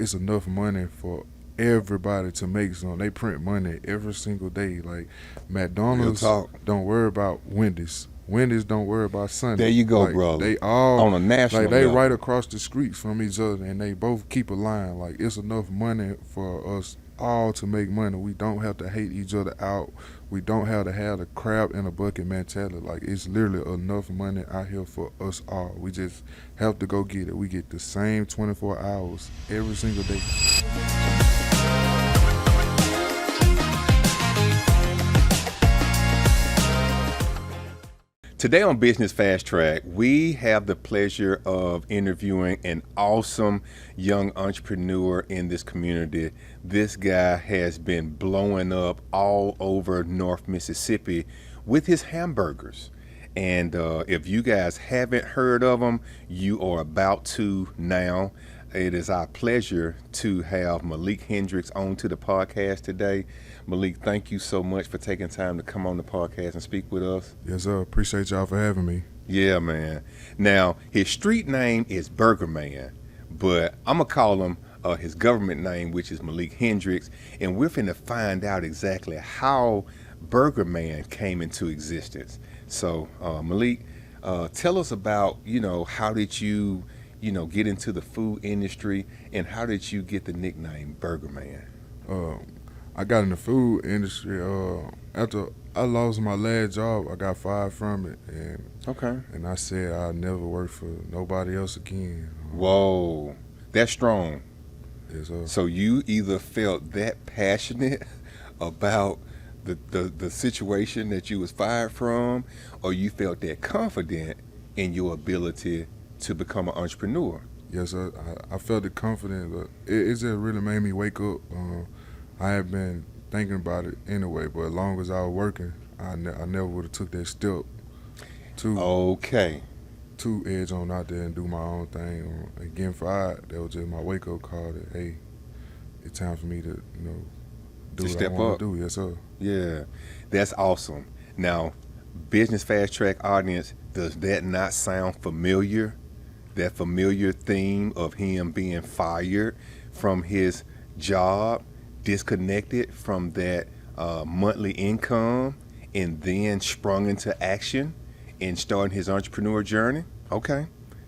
it's enough money for everybody to make some. They print money every single day. Like Real McDonald's talk. don't worry about Wendy's. Wendy's don't worry about Sunday. There you go, like, brother. They all On a national like they level. right across the streets from each other, and they both keep a line. Like it's enough money for us all to make money. We don't have to hate each other out. We don't have to have the crab in a bucket mentality. Like it's literally enough money out here for us all. We just have to go get it. We get the same 24 hours every single day. Today on Business Fast Track, we have the pleasure of interviewing an awesome young entrepreneur in this community. This guy has been blowing up all over North Mississippi with his hamburgers. And if you guys haven't heard of him, you are about to now. It is our pleasure to have Malik Hendrix on to the podcast today. Malik, thank you so much for taking time to come on the podcast and speak with us. Yes, sir. Appreciate y'all for having me. Yeah, man. Now, his street name is BURGERMAN, but I'm going to call him his government name, which is Malik Hendrix, and we're finna find out exactly how BURGERMAN came into existence. So, Malik, tell us about, how did you, get into the food industry, and how did you get the nickname BURGERMAN? I got in the food industry after I lost my last job. I got fired from it, and I said I'll never work for nobody else again. Whoa, that's strong. Yes, sir. So you either felt that passionate about the situation that you was fired from, or you felt that confident in your ability to become an entrepreneur. Yes, sir. I felt it confident, but it just really made me wake up. I had been thinking about it anyway, but as long as I was working, I never would have took that step to edge on out there and do my own thing. And getting fired, that was just my wake up call that, hey, it's time for me to, do what I want to do. Yes, sir. Yeah, that's awesome. Now, Business Fast Track audience, does that not sound familiar? That familiar theme of him being fired from his job, disconnected from that monthly income, and then sprung into action and starting his entrepreneur journey? Okay,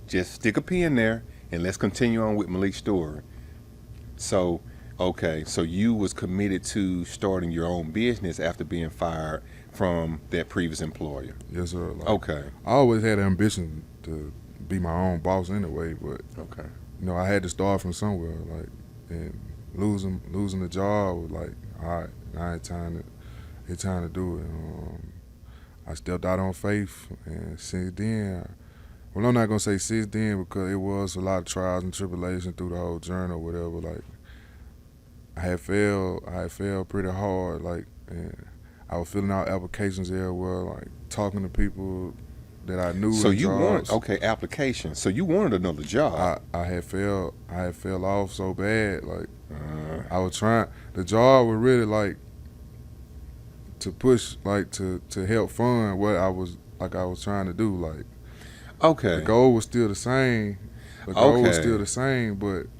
just stick a pin there and let's continue on with Malik's story. So you was committed to starting your own business after being fired from that previous employer. Yes, sir. Okay. I always had the ambition to be my own boss anyway, but I had to start from somewhere. And losing the job was like, all right, now it's time to do it. I stepped out on faith, and since then, well, I'm not gonna say since then because it was a lot of trials and tribulations through the whole journey or whatever. Like I had failed pretty hard. And I was filling out applications everywhere, like talking to people that I knew. So you wanted application. So you wanted another job. I had fell off so bad. I was trying. The job was really to push, to help fund what I was trying to do. The goal was still the same. But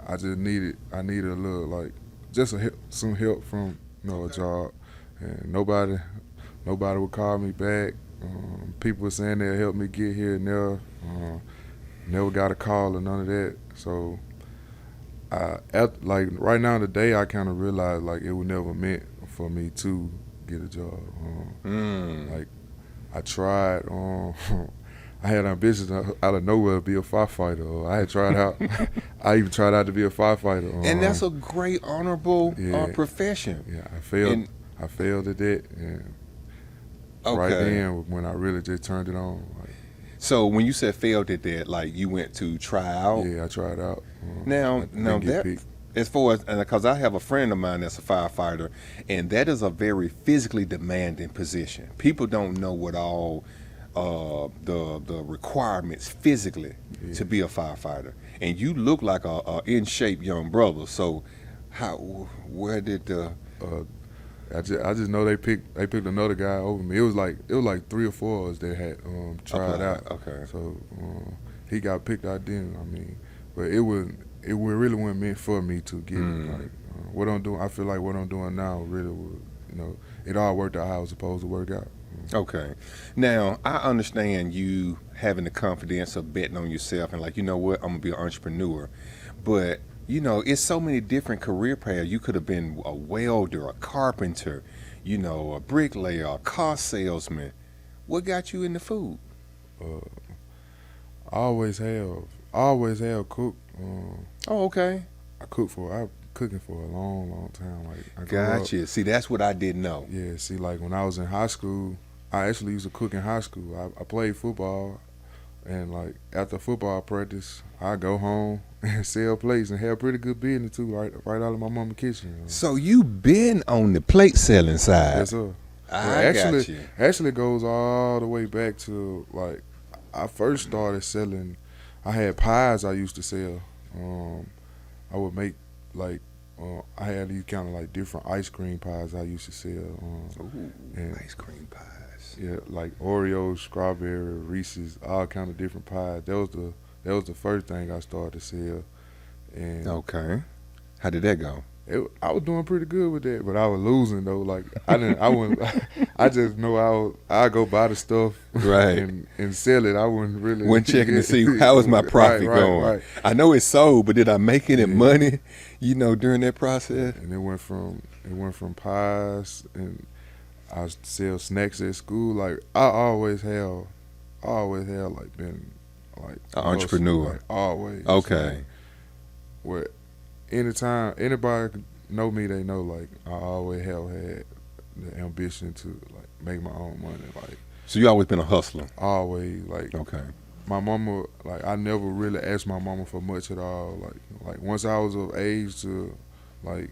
I just needed a little some help from a job, and nobody would call me back. People were saying they'll help me get here and there. Never got a call or none of that. So, right now today, I kind of realized it was never meant for me to get a job. I tried. I had ambitions out of nowhere to be a firefighter. I had tried out. I even tried out to be a firefighter. And that's a great, honorable profession. Yeah, I failed at that. And right then, when I really just turned it on. So when you said failed at that, you went to try out? Yeah, I tried out. Now that, as far as, because I have a friend of mine that's a firefighter, and that is a very physically demanding position. People don't know what all the requirements physically to be a firefighter, and you look like a in shape young brother. So, where did the I just know they picked another guy over me. It was like 3 or 4 of us that had tried out. Okay. So he got picked out then. But it was it really wasn't meant for me to get it. Like what I'm doing, I feel like what I'm doing now really would, it all worked out how it was supposed to work out. Okay. Now, I understand you having the confidence of betting on yourself and like, you know what, I'm going to be an entrepreneur. But, it's so many different career paths. You could have been a welder, a carpenter, a bricklayer, a car salesman. What got you into food? I always have cooked. Okay. I've cooking for a long time. Like I Gotcha. See, that's what I didn't know. Yeah. See, like when I was in high school, I actually used to cook in high school. I played football, and like after football practice, I go home and sell plates and have pretty good business too, right out of my mama's kitchen. So you been on the plate selling side? Yes, sir. Got you. Actually, it goes all the way back to like I first started selling. I had pies I used to sell. I would make like I had these kind of like different ice cream pies I used to sell. And ice cream pies. Yeah, like Oreos, strawberry, Reese's, all kind of different pies. That was the first thing I started to sell. And okay, how did that go? I was doing pretty good with that, but I was losing though. Like I just know I go buy the stuff right and sell it. I wouldn't checking to see how was my profit going. Right. I know it's sold, but did I make any money? During that process. And it went from pies, and I sell snacks at school. Like I always have like been like an entrepreneur. Like, always. Okay. Like, where anytime anybody know me, they know like I always have had the ambition to like make my own money. Like so, you always been a hustler. Always like okay. My mama, like I never really asked my mama for much at all. Like once I was of age to like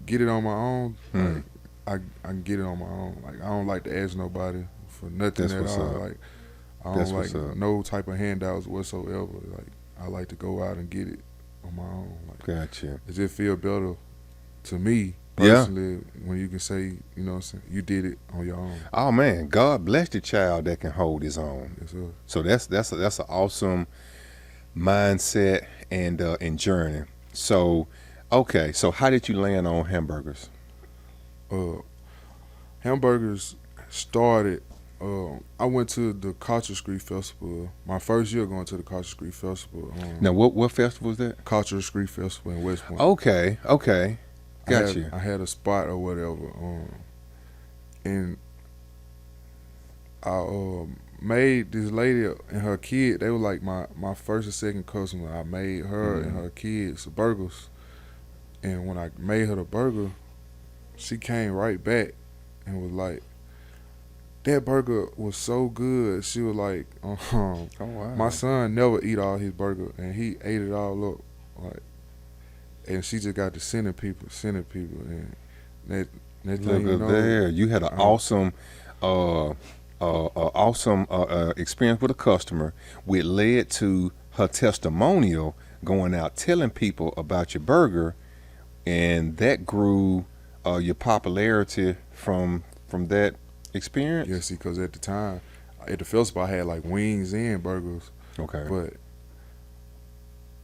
get it on my own, like I can get it on my own. Like I don't like to ask nobody for nothing at all. Like I don't like no type of handouts whatsoever. Like I like to go out and get it on my own. Like, gotcha. It just feel better to me personally when you can say, you did it on your own. Oh man, God bless the child that can hold his own. Yes, sir. So that's an awesome mindset and journey. So okay, so how did you land on hamburgers? Hamburgers started. I went to the Culture Street Festival. My first year going to the Culture Street Festival. Now, what festival was that? Culture Street Festival in West Point. Okay. Gotcha. I had a spot or whatever. And I made this lady and her kid. They were like my first and second customer. I made her and her kids burgers. And when I made her the burger, she came right back and was like, that burger was so good. She was like, oh wow. My son never eat all his burger, and he ate it all up. Like, and she just got to sending people, and that look at there. You had an awesome experience with a customer, which led to her testimonial going out telling people about your burger, and that grew your popularity from that experience? Yeah, see, because at the time, at the festival, I had like wings and burgers. Okay. But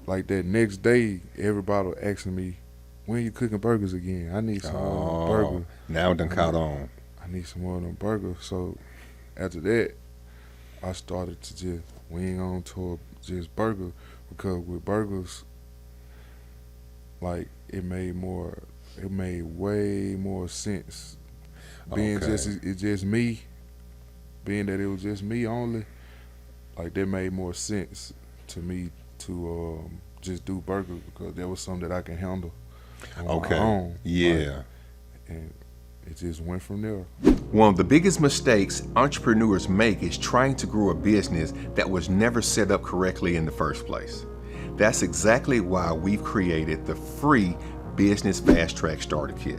like that next day, everybody was asking me, when you cooking burgers again? I need some more burgers. Now it done caught on. I need some more of them burgers. So after that, I started to just wing on toward just burger, because with burgers, like it made way more sense. Being just me, being that it was just me only, like that made more sense to me to just do burgers, because that was something that I can handle on my own. Yeah. Like, and it just went from there. One of the biggest mistakes entrepreneurs make is trying to grow a business that was never set up correctly in the first place. That's exactly why we've created the free Business FastTrack Starter Kit.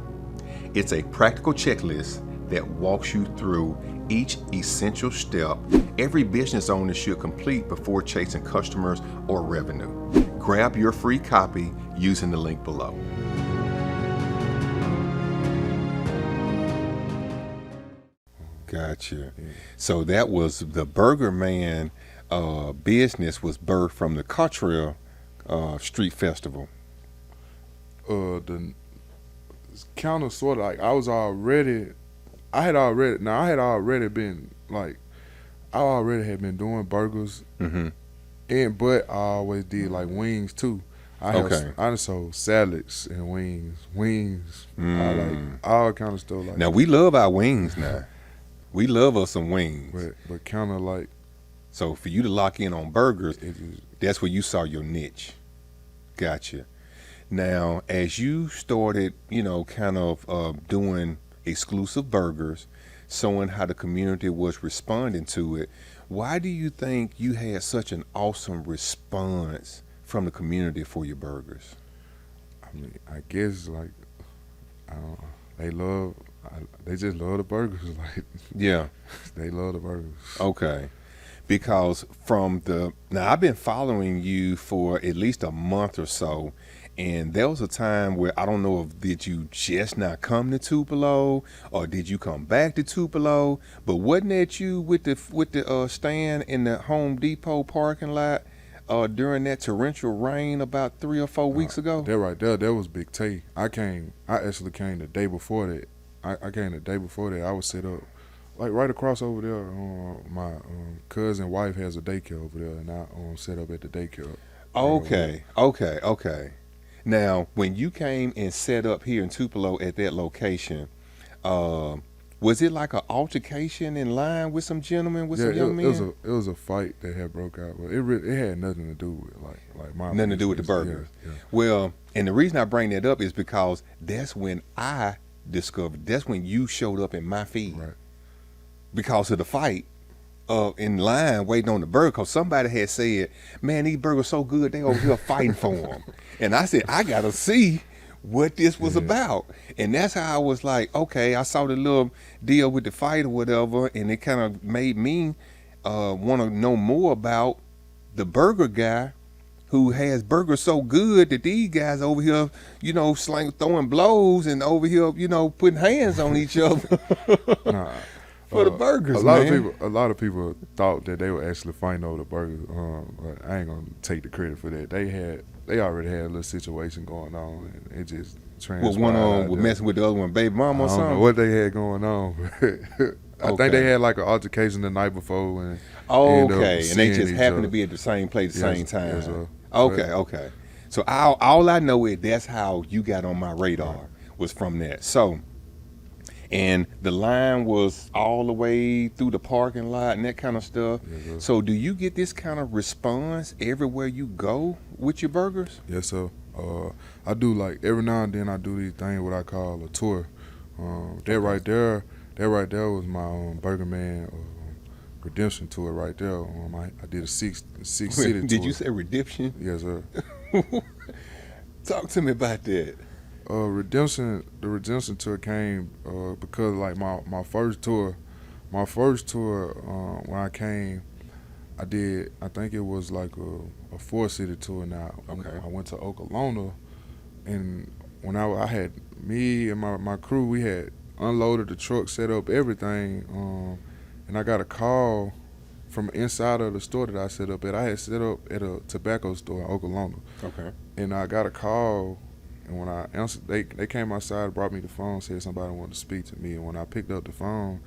It's a practical checklist that walks you through each essential step every business owner should complete before chasing customers or revenue. Grab your free copy using the link below. Gotcha. So that was the BURGERMAN business was birthed from the cultural street festival? The kind of sort of like I had already been like I already had been doing burgers, but I always did like wings too. I done sold salads and wings, I like all kind of stuff like. Now we love our wings now. We love us some wings. But kind of like. So for you to lock in on burgers, that's where you saw your niche. Gotcha. Now, as you started, kind of doing exclusive burgers, showing how the community was responding to it, why do you think you had such an awesome response from the community for your burgers? I mean, I guess like they just love the burgers. Like yeah, they love the burgers. Okay. Because now I've been following you for at least a month or so, and there was a time where I don't know if did you just not come to Tupelo or did you come back to Tupelo, but wasn't that you with the stand in the Home Depot parking lot during that torrential rain about 3 or 4 weeks ago? That right there, that was Big T. I actually came the day before that. I came the day before that. I was set up. Like right across over there, my cousin wife has a daycare over there, and I set up at the daycare. Okay. Now, when you came and set up here in Tupelo at that location, was it like an altercation in line with some gentlemen, with some young men? It was a fight that had broke out, but it had nothing to do with like my nothing to do with the burgers. Yeah. Well, and the reason I bring that up is because that's when I discovered. That's when you showed up in my feed. Right. Because of the fight in line waiting on the burger, because somebody had said, man, these burgers so good, they over here fighting for them. And I said, I got to see what this was about. And that's how I was like, okay, I saw the little deal with the fight or whatever, and it kind of made me want to know more about the burger guy who has burgers so good that these guys over here, throwing blows and over here, putting hands on each other. Nah. For the burgers, a lot of people thought that they were actually fighting over the burgers. But I ain't gonna take the credit for that. They already had a little situation going on, and it just transpired. Well, one of them was messing with the other one, baby mama or something. I don't know what they had going on. I think they had like an altercation the night before, and and they just happened to be at the same place at the same time. Yes, okay. So all I know is that's how you got on my radar was from that. So. And the line was all the way through the parking lot and that kind of stuff. Yes, so do you get this kind of response everywhere you go with your burgers? Yes, sir. I do, like every now and then I do these things what I call a tour. That right there was my BURGERMAN redemption tour right there. I did a six city tour. Did you say redemption? Yes, sir. Talk to me about that. The redemption tour came because like my first tour when I came, I think it was like a 4-city tour. Now I went to Oklahoma, and when I had me and my crew, we had unloaded the truck, set up everything, and I got a call from inside of the store that I set up at. I had set up at a tobacco store in Oklahoma. Okay. And I got a call. And when I answered, they came outside, brought me the phone, said somebody wanted to speak to me. And when I picked up the phone,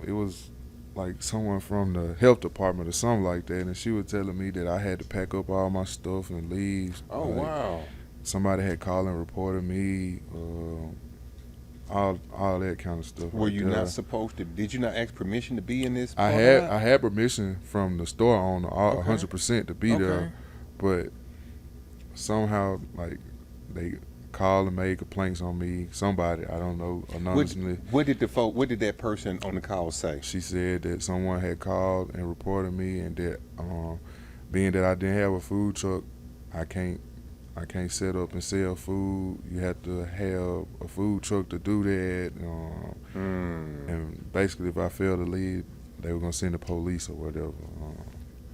it was like someone from the health department or something like that. And she was telling me that I had to pack up all my stuff and leave. Oh, wow. Somebody had called and reported me, all that kind of stuff. Were you not supposed to? Did you not ask permission to be in this? I had permission from the store owner, 100% to be there, but somehow like. They called and made complaints on me. Somebody, I don't know, anonymously. What did that person on the call say? She said that someone had called and reported me, and that being that I didn't have a food truck, I can't set up and sell food. You have to have a food truck to do that. And basically, if I failed to leave, they were gonna send the police or whatever.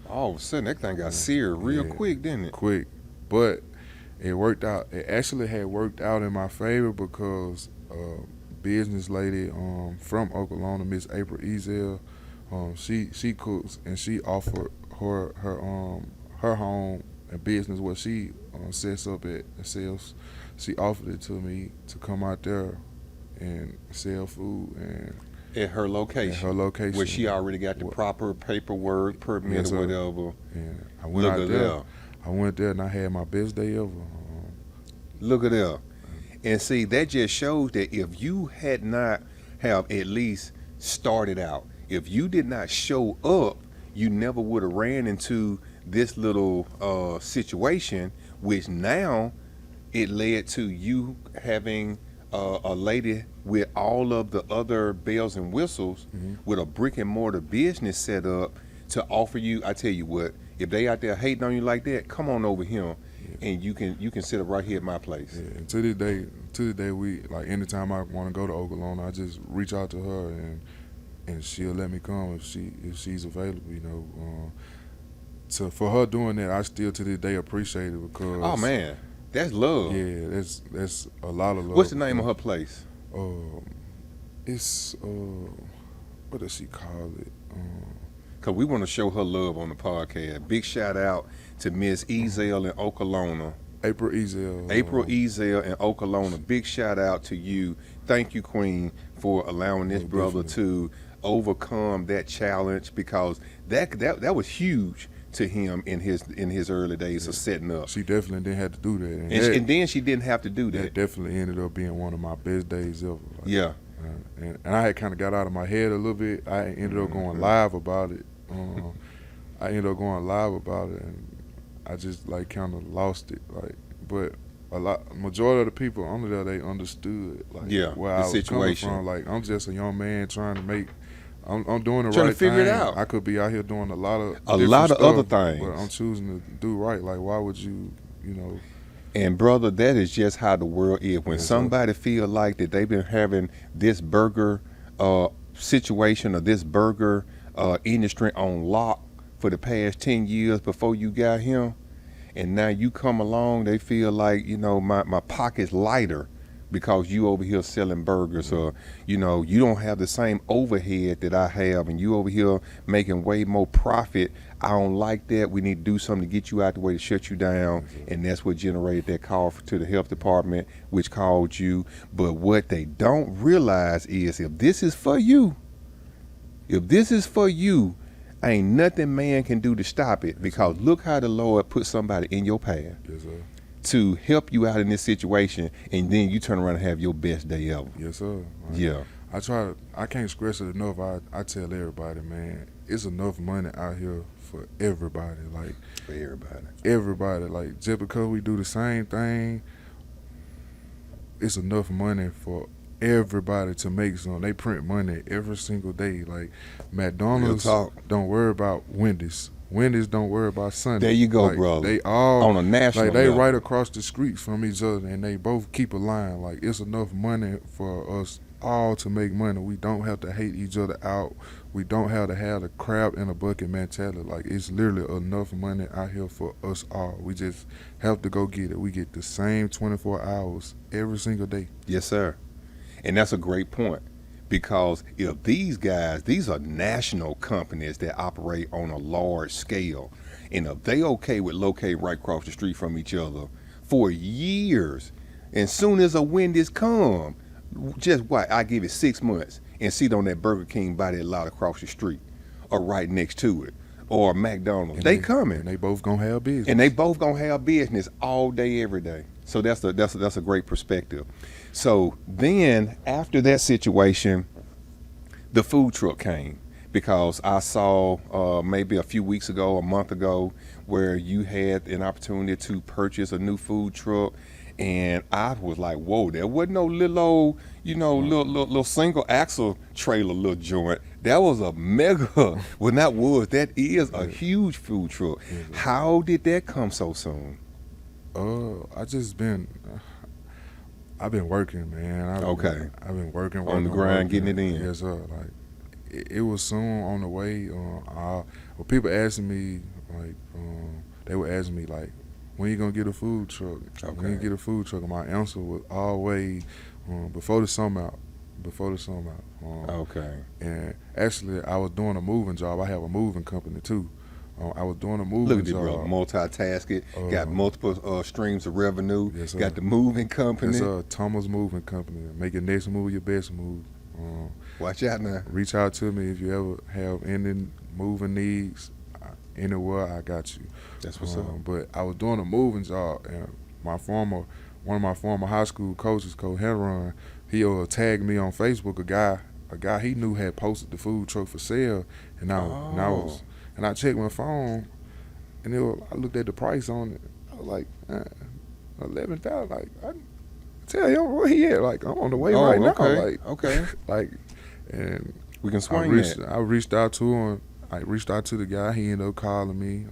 All of a sudden, that thing got serious real quick, didn't it? Quick, but. It worked out. It actually had worked out in my favor because a business lady from Oklahoma, Miss April Ezel, she cooks and she offered her home a business where she sets up at sales. She offered it to me to come out there and sell food and at her location. At her location, where she already got the proper paperwork, permit, or whatever. And I went out there. I went there and I had my best day ever. Look at that. And see, that just shows that if you had not have at least started out, if you did not show up, you never would have ran into this little situation, which now it led to you having a lady with all of the other bells and whistles, with a brick and mortar business set up to offer you. I tell you what, if they out there hating on you like that, come on over here, and you can sit up right here at my place. Yeah, and to this day, we like anytime I want to go to Oklahoma, I just reach out to her and she'll let me come if she's available. You know, so for her doing that, I still to this day appreciate it because. Oh man, that's love. Yeah, that's a lot of love. What's the name of her place? It's what does she call it? Cause we want to show her love on the podcast. Big shout out to Miss Ezel in Oklahoma. April Ezel. April Ezel in Oklahoma. Big shout out to you. Thank you, Queen, for allowing this brother to overcome that challenge, because that was huge to him in his early days of setting up. She definitely didn't have to do that. And then she didn't have to do that. That definitely ended up being one of my best days ever. Like, yeah. And I had kind of got out of my head a little bit. I ended up going live about it. And I just like kind of lost it. Like, but majority of the people under there, they understood like where I was coming from. Like, I'm just a young man trying to make. I'm doing the right thing. Trying to figure it out. I could be out here doing a lot of stuff, other things, but I'm choosing to do right. Like, why would you know? And brother, that is just how the world is. When somebody feel like that they've been having this burger situation or this burger industry on lock for the past 10 years before you got him, and now you come along, they feel like, you know, my pocket's lighter because you over here selling burgers, or, you know, you don't have the same overhead that I have, and you over here making way more profit. I don't like that. We need to do something to get you out the way to shut you down. And that's what generated that call to the health department, which called you. But what they don't realize is if this is for you, ain't nothing man can do to stop it, because look how the Lord put somebody in your path to help you out in this situation, and then you turn around and have your best day ever. Yes, sir. Yeah. I can't stress it enough. I tell everybody, man, it's enough money out here for everybody. Like, for everybody. Like, just because we do the same thing, it's enough money for everybody to make some. They print money every single day. Like, McDonald's don't worry about Wendy's. Wendy's don't worry about Sunday. There you go, like, brother. They all on a national like they level. right across the street from each other, and they both keep a line. Like, it's enough money for us all to make money. We don't have to hate each other out. We don't have to have the crab in a bucket mentality. Like, it's literally enough money out here for us all. We just have to go get it. We get the same 24 hours every single day. Yes, sir. And that's a great point, because if these guys, these are national companies that operate on a large scale, and if they okay with locating right across the street from each other for years, and soon as a Wendy's come, just what, I give it 6 months and sit on that Burger King by that lot across the street or right next to it, or McDonald's. And they coming. And they both gonna have business. And they both gonna have business all day, every day. So that's a great perspective. So then after that situation, the food truck came, because I saw maybe a few weeks ago, a month ago, where you had an opportunity to purchase a new food truck. And I was like, whoa, there wasn't no little old, you know, little single axle trailer little joint. That was a mega, well, that is a huge food truck. How did that come so soon? I've been working, man. I've been working on the grind, getting it in. Yes, sir. Like, it was soon on the way. Well, people asking me, like, they were asking me, like, when you gonna get a food truck? Okay. When you get a food truck? And my answer was always before the summer out. Okay. And actually, I was doing a moving job. I have a moving company too. I was doing a moving Look at this, job. bro. Multitasking. Got multiple streams of revenue. Yes, sir. Got the moving company. It's Thomas Moving Company. Make your next move your best move. Watch out now. Reach out to me if you ever have any moving needs. Anywhere, I got you. That's what's up. But I was doing a moving job, and one of my former high school coaches, Coach Henron, he tagged me on Facebook. A guy he knew had posted the food truck for sale, and I checked my phone, and I looked at the price on it. I was like, $11,000. Like, I tell him where he at. Like, I'm on the way right now. Like, and we can swing I reached out to him. I reached out to the guy. He ended up calling me,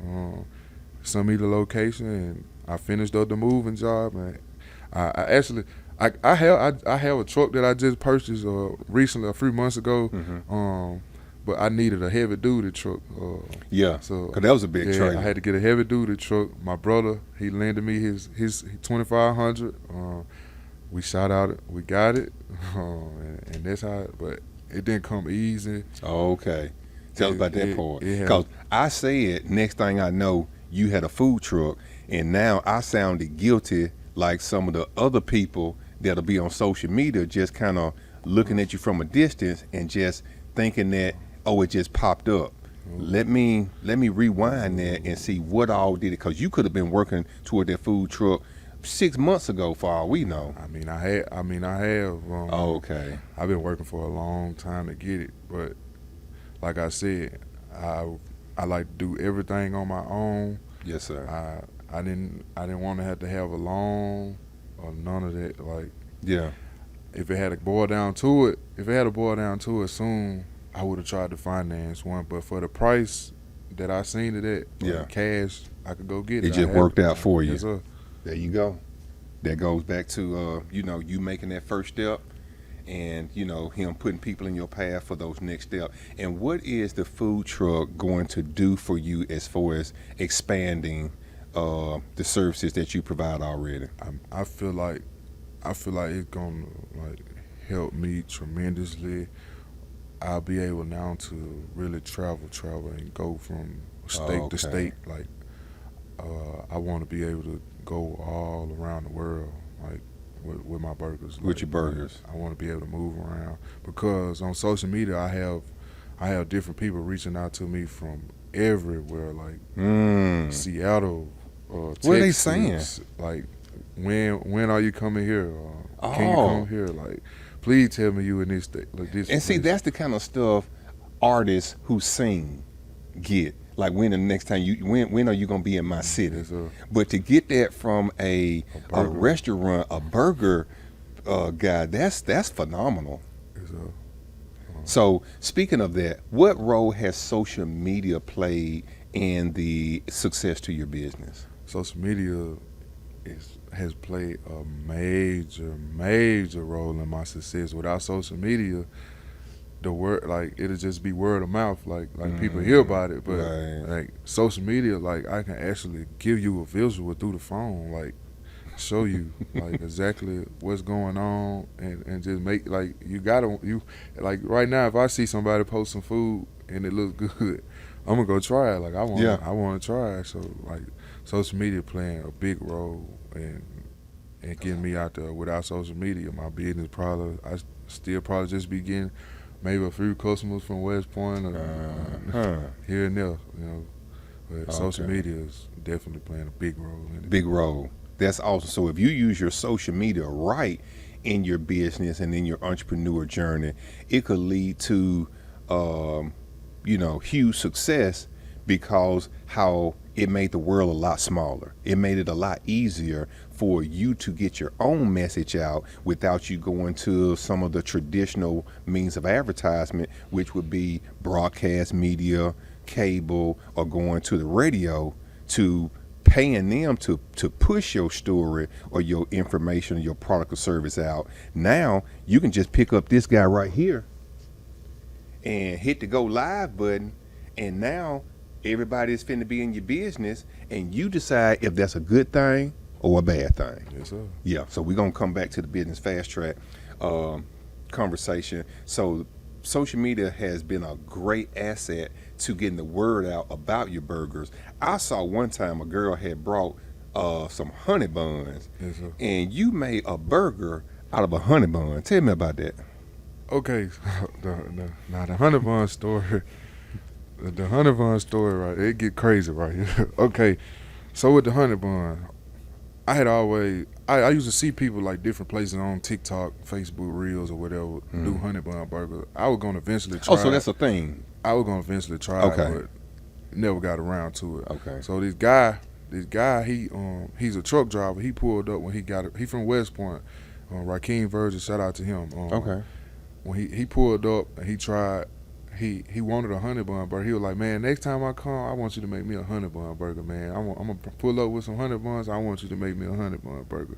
sent me the location, and I finished up the moving job. And I have a truck that I just purchased recently, a few months ago. But I needed a heavy duty truck. So because that was a big trailer. I had to get a heavy duty truck. My brother, he lended me his 2,500. We shot out it. We got it, and that's how. But it didn't come easy. Okay. Tell us about that part. Because I said, next thing I know, you had a food truck, and now I sounded guilty like some of the other people that'll be on social media just kind of looking at you from a distance and just thinking that, oh, it just popped up. Let me rewind that and see what all did it, because you could have been working toward that food truck 6 months ago, for all we know. I have. Okay. I've been working for a long time to get it, but like I said, I like to do everything on my own. Yes, sir. I didn't want to have a loan or none of that. Like, yeah. If it had to boil down to it soon, I would have tried to finance one. But for the price that I seen it at, cash, I could go get it. It just worked out for you. Yes, sir. There you go. That goes back to you making that first step, and him putting people in your path for those next steps. And what is the food truck going to do for you as far as expanding the services that you provide already? I feel like it's gonna help me tremendously. I'll be able now to really travel and go from state to state. Like, I want to be able to go all around the world, like with my burgers. With your burgers, I want to be able to move around, because on social media I have different people reaching out to me from everywhere, like Seattle, Texas. What are they saying? Like, when are you coming here? Can you come here? Like, please tell me you in this state. Like this. And see, that's the kind of stuff artists who sing get. Like, when the next time when are you gonna be in my city? Yes, sir. But to get that from a restaurant, a burger guy, that's phenomenal. Yes, sir. So speaking of that, what role has social media played in the success to your business? Social media has played a major role in my success. Without social media, the word, like, it'll just be word of mouth, like people hear about it, but like social media, like, I can actually give you a visual through the phone, like show you like exactly what's going on, and just make, like, you like, right now, if I see somebody post some food and it looks good, I'm gonna go try it. Like, I want to try it. So, like, social media playing a big role and getting me out there. Without social media, my business I still just be getting maybe a few customers from West Point or here and there, But social media is definitely playing a big role in it. Big role. That's awesome. So if you use your social media right in your business and in your entrepreneur journey, it could lead to, huge success, because how it made the world a lot smaller. It made it a lot easier for you to get your own message out without you going to some of the traditional means of advertisement, which would be broadcast media, cable, or going to the radio, to paying them to push your story or your information or your product or service out. Now you can just pick up this guy right here and hit the go live button, and now everybody's finna be in your business, and you decide if that's a good thing or a bad thing. Yes, sir. Yeah, so we're gonna come back to the Business Fast Track conversation. So social media has been a great asset to getting the word out about your burgers. I saw one time a girl had brought some honey buns, Yes, sir. and you made a burger out of a honey bun. Tell me about that. Okay, now the honey bun story, the honey bun story, right? It get crazy right here. Okay, so with the honey bun, I had always I used to see people like different places on TikTok, Facebook Reels or whatever do honey bun burger. I was gonna eventually try. Oh, so that's a thing. I was gonna eventually try Okay. it, but never got around to it. Okay. So this guy, he's a truck driver. He pulled up when he got it. He from West Point, Rakeem Burges. Shout out to him. Okay. When he pulled up and he tried, he wanted a honey bun burger. He was like, man, next time I come, I want you to make me a honey bun burger, man. I'm gonna pull up with some honey buns. I want you to make me a honey bun burger.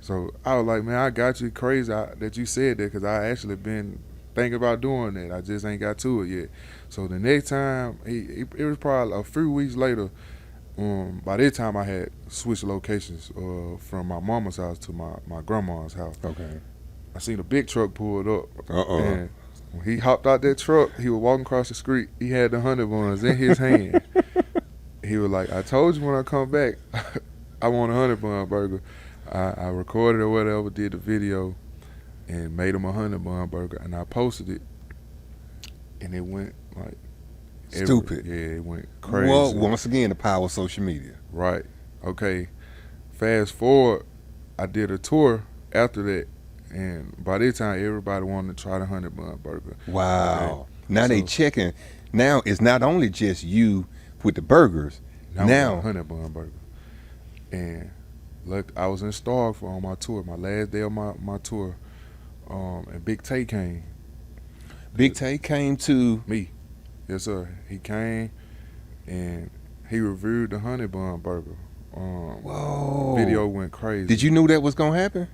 So I was like, man, I got you. Crazy that you said that, because I actually been thinking about doing that. I just ain't got to it yet. So the next time, it was probably a few weeks later. By this time, I had switched locations from my mama's house to my grandma's house. Okay. I seen a big truck pulled up. Uh-oh. When he hopped out that truck, he was walking across the street. He had the honey buns in his hand. He was like, I told you when I come back, I want a honey bun burger. I recorded or whatever, did the video, and made him a honey bun burger, and I posted it, and it went like Stupid. Yeah, it went crazy. Well, once again, the power of social media. Right. Okay. Fast forward, I did a tour after that, and by this time, everybody wanted to try the honey bun burger. Wow. Okay. Now they So- checking. Now it's not only just you with the burgers. Now honey bun burger. And look, I was in Stark on my tour, my last day of my tour, and Big Tay came. Big Tay came to. Me. Yes, sir. He came, and he reviewed the honey bun burger. Whoa. Video went crazy. Did you know that was gonna happen?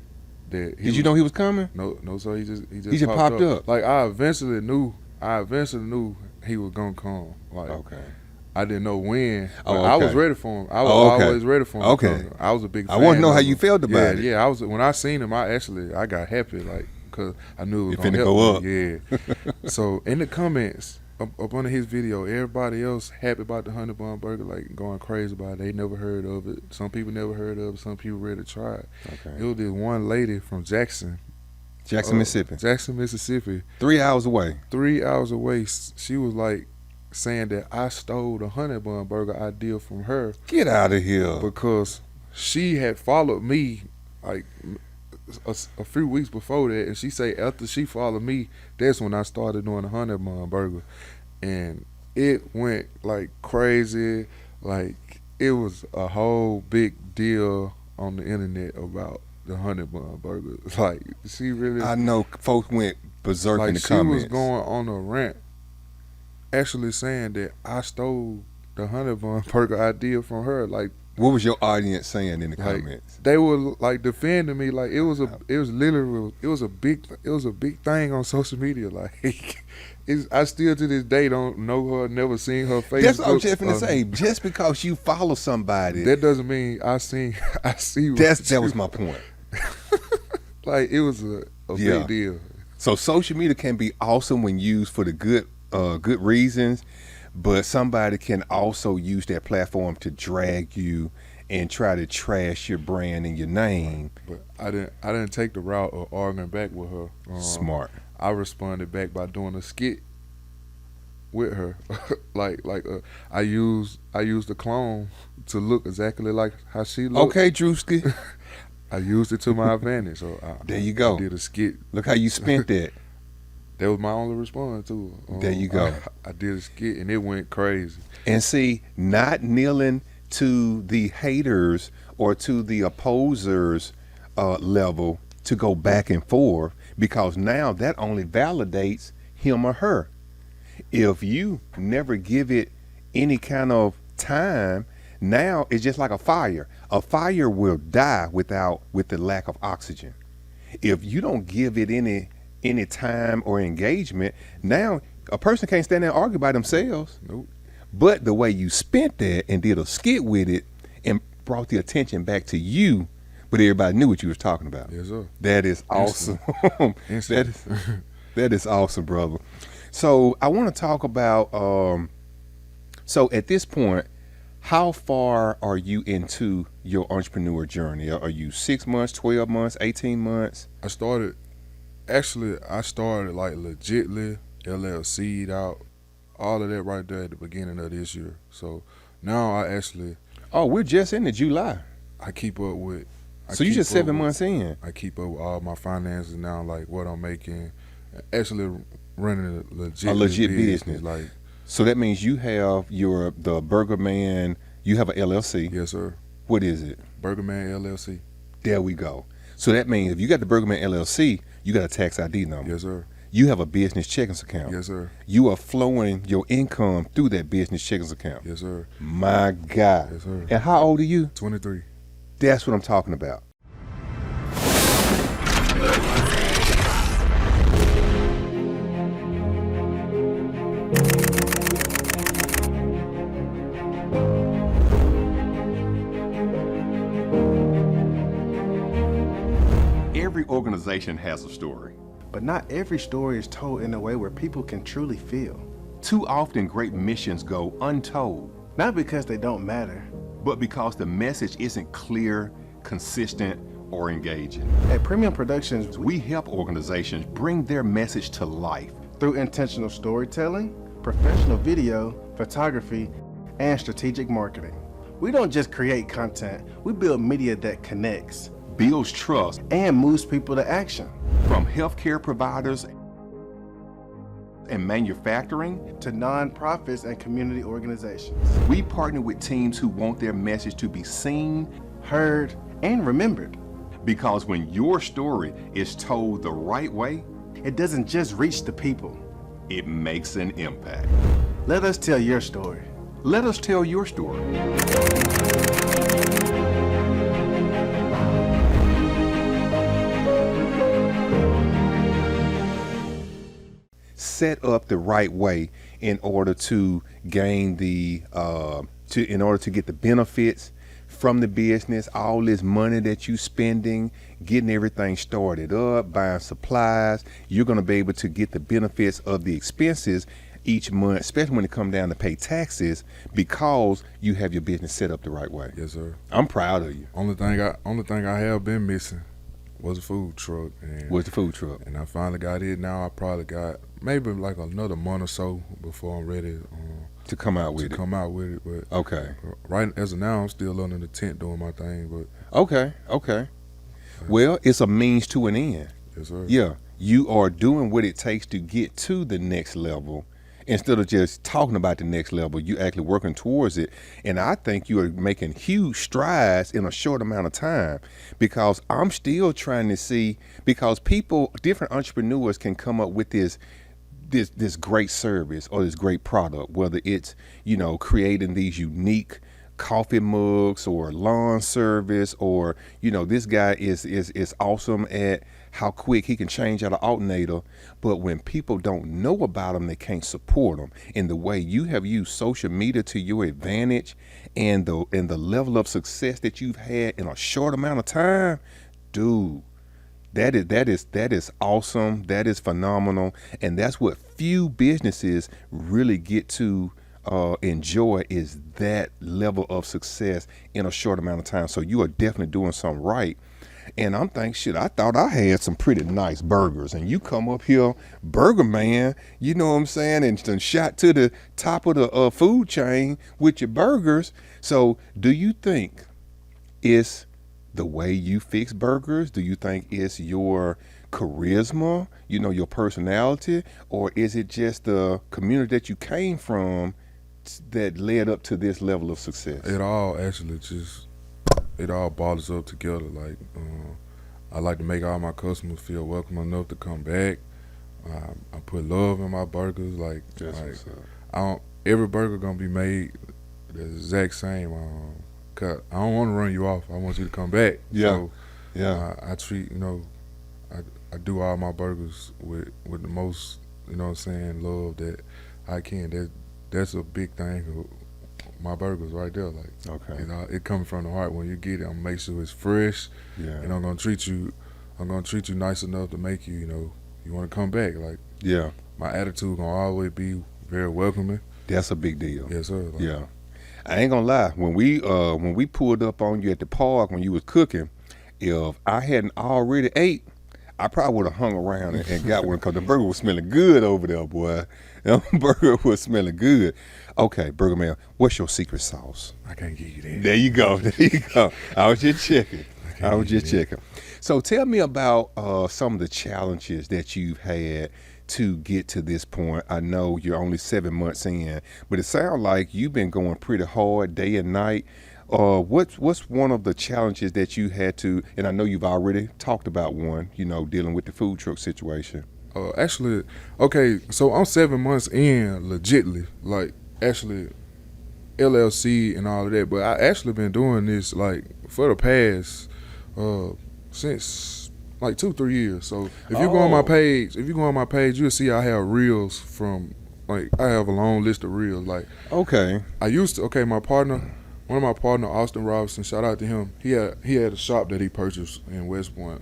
Did you know he was coming? No, sir. He just just popped up. Like I eventually knew he was gonna come. Like Okay. I didn't know when. Oh, But I was okay. ready for him. I was Oh, okay. always ready for him. Okay. because I was a big I fan. want to know of how him. you felt about it. Yeah. I was when I seen him. I got happy, like, because I knew it was You gonna finna help go me. Yeah. So in the comments up under his video, everybody else happy about the honey bun burger, like going crazy about it. They never heard of it. Some people never heard of it. Some people ready to try it. Okay. It was this one lady from Jackson, Mississippi. Jackson, Mississippi, 3 hours away. 3 hours away. She was like saying that I stole the honey bun burger idea from her Get out of here. because she had followed me like a few weeks before that, and she say after she followed me, that's when I started doing the honey bun burger, and it went like crazy. Like it was a whole big deal on the internet about the honey bun burger. Like she really, I know folks went berserk like in the she comments. was going on a rant, actually saying that I stole the honey bun burger idea from her. Like What was your audience saying in the Like, comments? they were like defending me. Like it was a big thing on social media. Like I still to this day don't know her, never seen her face. That's what I was just gonna say. Just because you follow somebody, That doesn't mean I see. that was my point. Like it was a Yeah. big deal. So social media can be awesome when used for the good reasons, but somebody can also use that platform to drag you and try to trash your brand and your name. But I didn't take the route of arguing back with her. Smart. I responded back by doing a skit with her. I used the clone to look exactly like how she looked. Okay, Drewski. I used it to my advantage. So There you go. I did a skit. Look how you spent that. That was my only response to it. There you go. I did a skit and it went crazy. And see, not kneeling to the haters or to the opposers level to go back and forth, because now that only validates him or her. If you never give it any kind of time, now it's just like a fire. A fire will die with the lack of oxygen. If you don't give it any time or engagement, now a person can't stand there and argue by themselves. Nope. But the way you spent that and did a skit with it and brought the attention back to you, but everybody knew what you was talking about. Yes, sir. That is awesome. Instant. that is awesome, brother. So I want to talk about So at this point, how far are you into your entrepreneur journey? Are you 6 months, 12 months, 18 months? I started like legitly LLC'd out, all of that right there at the beginning of this year. So now Oh, we're just into July. I keep up with. So you just 7 months in. I keep up with all my finances now, like what I'm making. Actually running a legit business. Like, so that means you have the BURGERMAN. You have an LLC. Yes, sir. What is it? BURGERMAN LLC. There we go. So that means if you got the BURGERMAN LLC, you got a tax ID number. Yes, sir. You have a business checking account. Yes, sir. You are flowing your income through that business checking account. Yes, sir. My God. Yes, sir. And how old are you? 23. That's what I'm talking about. Every organization has a story. But not every story is told in a way where people can truly feel. Too often great missions go untold. Not because they don't matter, but because the message isn't clear, consistent, or engaging. At Premium Productions, we help organizations bring their message to life through intentional storytelling, professional video, photography, and strategic marketing. We don't just create content, we build media that connects, builds trust, and moves people to action. From healthcare providers and manufacturing to nonprofits and community organizations. We partner with teams who want their message to be seen, heard, and remembered. Because when your story is told the right way, it doesn't just reach the people, it makes an impact. Let us tell your story. Let us tell your story. Set up the right way in order to gain in order to get the benefits from the business, all this money that you spending, getting everything started up, buying supplies. You're going to be able to get the benefits of the expenses each month, especially when it comes down to pay taxes, because you have your business set up the right way. Yes, sir. I'm proud of you. Only thing I have been missing was a food truck. What's the food truck? And I finally got it. Now I probably got maybe like another month or so before I'm ready to come out with it. But okay, right as of now, I'm still under the tent doing my thing. But okay. Well, it's a means to an end. Yes, sir. Yeah, you are doing what it takes to get to the next level. Instead of just talking about the next level, you actually working towards it. And I think you are making huge strides in a short amount of time, because I'm still trying to see, because different entrepreneurs can come up with this great service or this great product, whether it's, creating these unique coffee mugs or lawn service, or, this guy is awesome at how quick he can change out an alternator. But when people don't know about them, they can't support them. And the way you have used social media to your advantage, and the level of success that you've had in a short amount of time, dude, that is awesome. That is phenomenal. And that's what few businesses really get to enjoy, is that level of success in a short amount of time. So you are definitely doing something right. And I'm thinking, I thought I had some pretty nice burgers, and you come up here, BURGERMAN, you know what I'm saying, and shot to the top of the food chain with your burgers. So do you think it's the way you fix burgers? Do you think it's your charisma, your personality, or is it just the community that you came from that led up to this level of success? It all bottles up together. Like, I like to make all my customers feel welcome enough to come back. I put love in my burgers. Every burger gonna be made the exact same. 'Cause I don't want to run you off. I want you to come back. Yeah. So, I treat, I do all my burgers with the most, love that I can. That's a big thing. My burgers right there, like, okay, it comes from the heart. When you get it, I'm gonna make sure it's fresh. Yeah. And I'm gonna treat you nice enough to make you, you want to come back. Like, yeah, my attitude gonna always be very welcoming. That's a big deal. Yes, sir. Like, Yeah. I ain't gonna lie. When we pulled up on you at the park when you was cooking, if I hadn't already ate, I probably would have hung around and got one because the burger was smelling good over there, boy. The burger was smelling good. Okay, Burger Man, what's your secret sauce? I can't give you that. There you go. There you go. I was just checking. So tell me about some of the challenges that you've had to get to this point. I know you're only 7 months in, but it sounds like you've been going pretty hard day and night. What's one of the challenges that you had to, and I know you've already talked about one, dealing with the food truck situation. Actually, okay, so I'm 7 months in legitly, like actually LLC and all of that, but I actually been doing this like for the past since like 2-3 years. So if you go on my page, you'll see I have reels from, like, I have a long list of reels. Like, Okay. I used to, one of my partner, Austin Robinson, shout out to him. He had a shop that he purchased in West Point.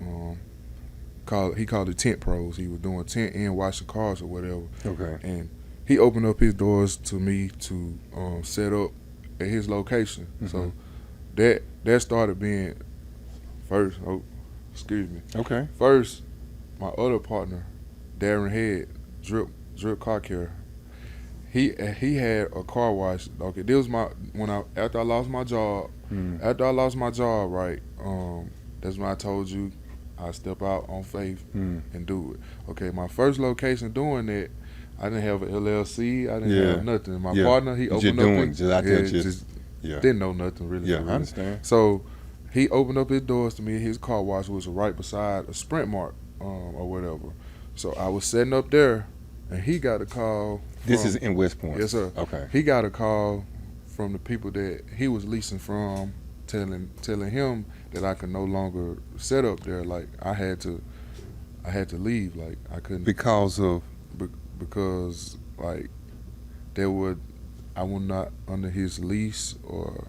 He called it Tent Pros. He was doing tent and washing cars or whatever. Okay. And he opened up his doors to me to set up at his location. Mm-hmm. So that started being first. Oh, excuse me. Okay. First, my other partner, Darren Head, Drip Car Care. He had a car wash. Okay, this was after I lost my job. Mm. After I lost my job, right? That's when I told you I step out on faith and do it. Okay, my first location doing that, I didn't have an LLC. I didn't have nothing. My partner, he opened up. Didn't know nothing really. Yeah, I understand. So he opened up his doors to me. His car wash was right beside a Sprint Mart or whatever. So I was sitting up there, and he got a call. This is in West Point? Yes, sir. Okay. He got a call from the people that he was leasing from, telling him that I could no longer set up there. Like, I had to leave. Like, I couldn't. Because like I was not under his lease or.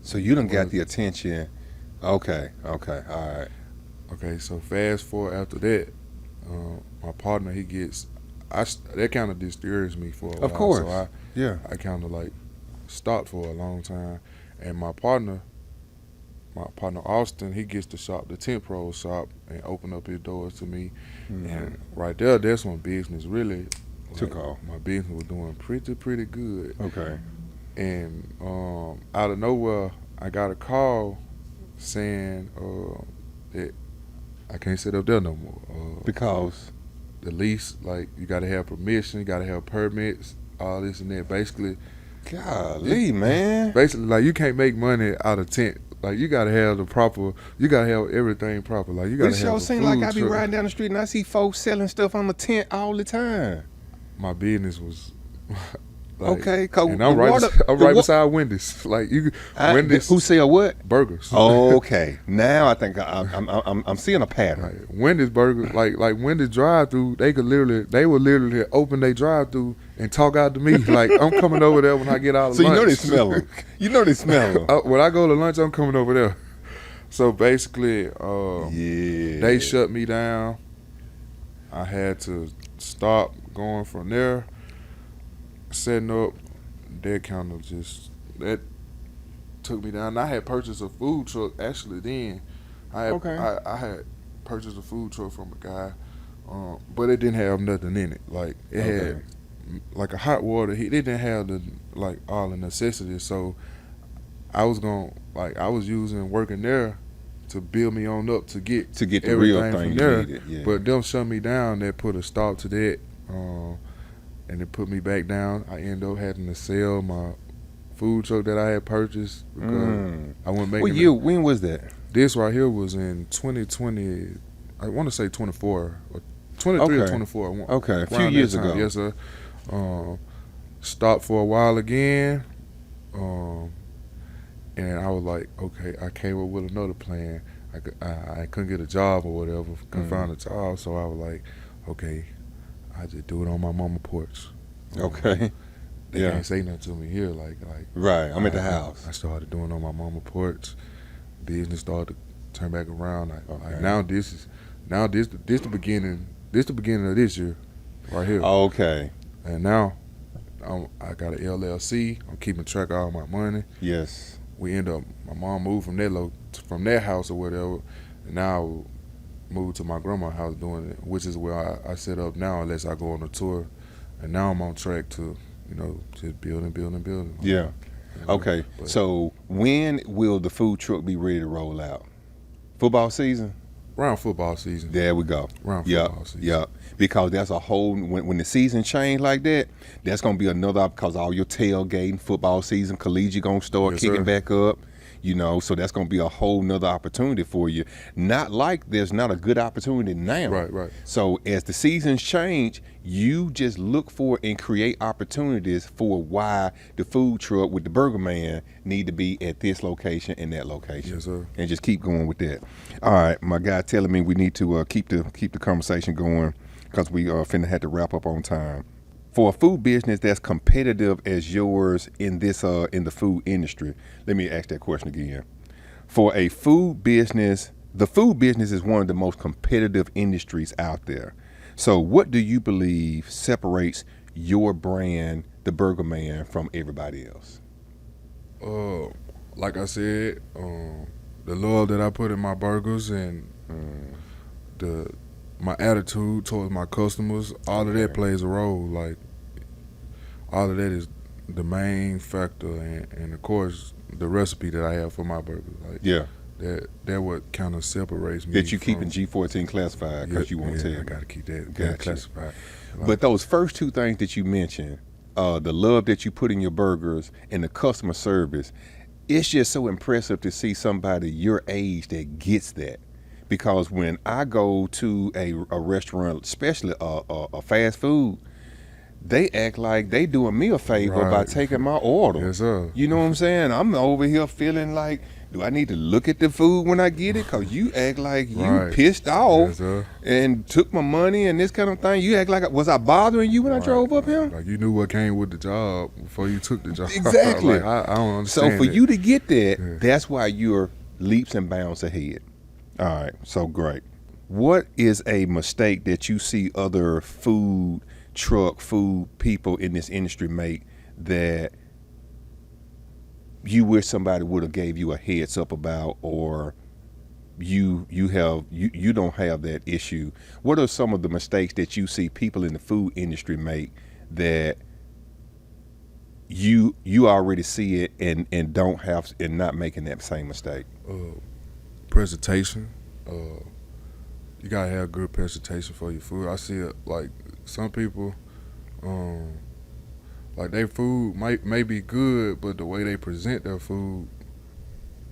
So you done got the attention. Okay, all right. Okay, so fast forward after that, my partner, he gets, that kind of discouraged me for a while. Of course, so I kind of like stopped for a long time, and my partner Austin, he gets to shop, the Tent Pro shop, and open up his doors to me, and right there, that's when business really took off. My business was doing pretty good. Okay. And out of nowhere, I got a call saying that I can't sit up there no more. Because the lease, like, you got to have permission, you got to have permits, all this and that. Basically, golly, man. Basically, like, you can't make money out of tent. Like, you got to have everything proper. Like, you got to have. It seems like I be riding down the street and I see folks selling stuff on the tent all the time. My business was. Like, okay, and I'm right beside Wendy's. Like, Wendy's. Who sell what? Burgers. Okay, now I think I'm seeing a pattern. Like, Wendy's burgers, like Wendy's drive-through, they would literally open their drive-through and talk out to me. Like, I'm coming over there when I get out of lunch. So you know they smell them. When I go to lunch, I'm coming over there. So basically, they shut me down. I had to stop going from there. Setting up, that kind of that took me down. I had purchased a food truck actually then. I had purchased a food truck from a guy, but it didn't have nothing in it. Like, it had like a hot water heat. It didn't have all the necessities. So I was using working there to build me on up to get the real thing from you there. needed. Yeah. But them shut me down. That put a stop to that. And it put me back down. I ended up having to sell my food truck that I had purchased because I wasn't making. What year? When was that? This right here was in 2020. I want to say 24 or 23 or 24. Okay, a few years ago. Yes, sir. Stopped for a while again, and I was like, okay, I came up with another plan. I couldn't get a job or whatever. Couldn't find a job, so I was like, okay. I just do it on my mama porch. Okay. They can't say nothing to me here. Like right. I'm at the house. I started doing it on my mama porch. Business started to turn back around. Like now this the beginning. This the beginning of this year, right here. Okay. And now I got an LLC. I'm keeping track of all my money. Yes. We end up, my mom moved from their house or whatever, and now I moved to my grandma's house doing it, which is where I set up now unless I go on a tour. And now I'm on track to, just building. Yeah. Okay. So when will the food truck be ready to roll out? Football season? Around football season. There we go. Around football season. Yep. Because that's a whole, when the season change like that, that's going to be another, because all your tailgating, football season, collegiate going to start kicking back up. So that's going to be a whole nother opportunity for you. Not like there's not a good opportunity now. Right. So as the seasons change, you just look for and create opportunities for why the food truck with the BURGERMAN need to be at this location and that location. Yes, sir. And just keep going with that. All right, my guy telling me we need to keep the conversation going because we finna have to wrap up on time. For a food business that's competitive as yours in this in the food industry, let me ask that question again. For a food business, the food business is one of the most competitive industries out there. So what do you believe separates your brand, the BURGERMAN, from everybody else? Like I said, the love that I put in my burgers and my attitude towards my customers, all of that plays a role. Like, all of that is the main factor, and of course, the recipe that I have for my burgers. Like, that what kind of separates me. That you keep in G14 classified because you want to tell. I got to keep that classified. Like, but those first two things that you mentioned, the love that you put in your burgers and the customer service, it's just so impressive to see somebody your age that gets that. Because when I go to a restaurant, especially a fast food, they act like they doing me a favor by taking my order. Yes, sir. You know what I'm saying? I'm over here feeling like, do I need to look at the food when I get it? Because you act like you pissed off and took my money and this kind of thing. You act like, was I bothering you when I drove up here? Like you knew what came with the job before you took the job. Exactly. Like, I don't understand. So for you to get that, that's why you're leaps and bounds ahead. All right, so great. What is a mistake that you see other food people in this industry make that you wish somebody would have gave you a heads up about, or you don't have that issue? What are some of the mistakes that you see people in the food industry make that you already see it and don't have and not making that same mistake? Presentation. You gotta have good presentation for your food. I see it like some people, like their food may be good, but the way they present their food,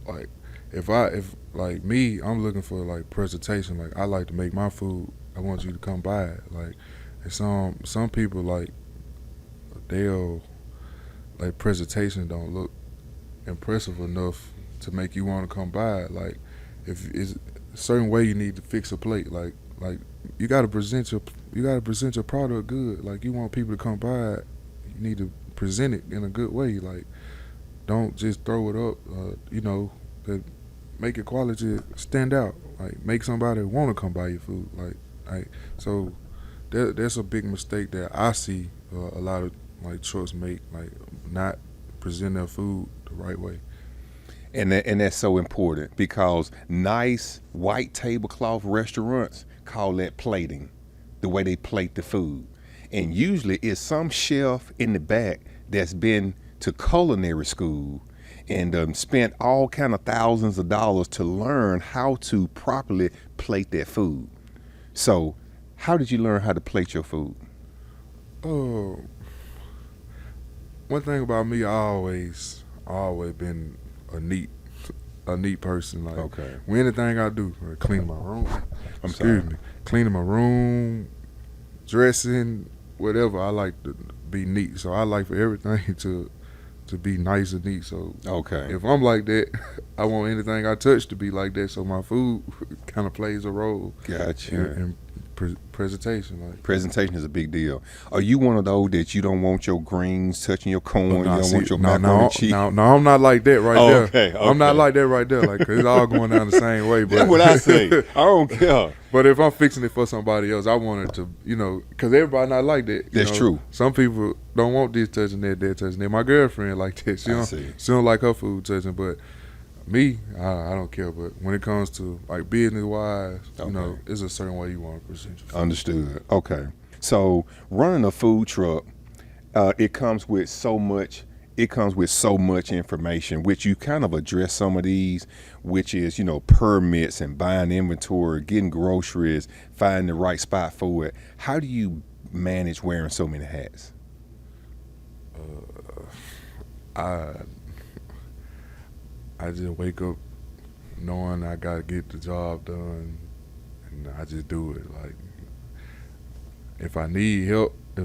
like if like me, I'm looking for like presentation. Like I like to make my food. I want you to come by it. Like, and some people like they'll like presentation don't look impressive enough to make you want to come by it. Like if it's a certain way you need to fix a plate. Like you gotta present your product good. Like you want people to come by it, you need to present it in a good way. Like don't just throw it up. That make your quality stand out. Like make somebody want to come buy your food. Like so that's a big mistake that I see a lot of like trucks make. Like not present their food the right way. And that's so important because nice white tablecloth restaurants call that plating, the way they plate the food. And usually it's some chef in the back that's been to culinary school and spent all kind of thousands of dollars to learn how to properly plate that food. So how did you learn how to plate your food? One thing about me, I always been a neat person. Like when anything I do, like cleaning my room. Cleaning my room, dressing, whatever. I like to be neat, so I like for everything to be nice and neat. So if I'm like that, I want anything I touch to be like that. So my food kind of plays a role. Gotcha. In presentation. Like presentation is a big deal. Are you one of those that you don't want your greens touching your corn? You don't want your macaroni and cheese? No, I'm not like that right there. Okay. I'm not like that right there. Like, 'cause it's all going down the same way. But That's what I say. I don't care. But if I'm fixing it for somebody else, I want it to, because everybody not like that. That's true. Some people don't want this touching that touching that. My girlfriend like that. She don't like her food touching, but me, I don't care. But when it comes to like business wise, it's a certain way you want to present yourself. Understood. Okay. So running a food truck, it comes with so much. It comes with so much information, which you kind of address some of these, which is, permits and buying inventory, getting groceries, finding the right spot for it. How do you manage wearing so many hats? I just wake up knowing I gotta get the job done, and I just do it. Like, if I need help, I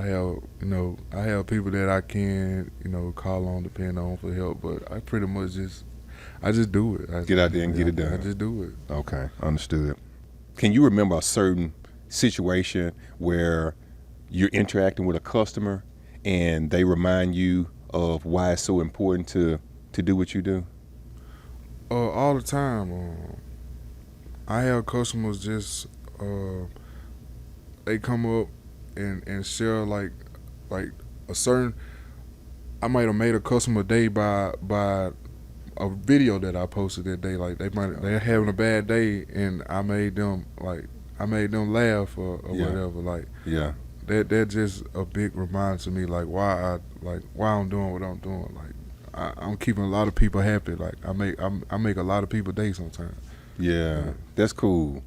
have people that I can, call on, depend on for help. But I pretty much I just do it. Get out there and get it done. I just do it. Okay, understood. Can you remember a certain situation where you're interacting with a customer and they remind you of why it's so important to do what you do? All the time. I have customers just they come up and share like a certain. I might have made a customer day by a video that I posted that day. Like they're having a bad day, and I made them laugh or whatever. Like, yeah, that's just a big reminder to me. Like why I'm doing what I'm doing. Like I'm keeping a lot of people happy. Like I make a lot of people day sometimes. Yeah, that's cool.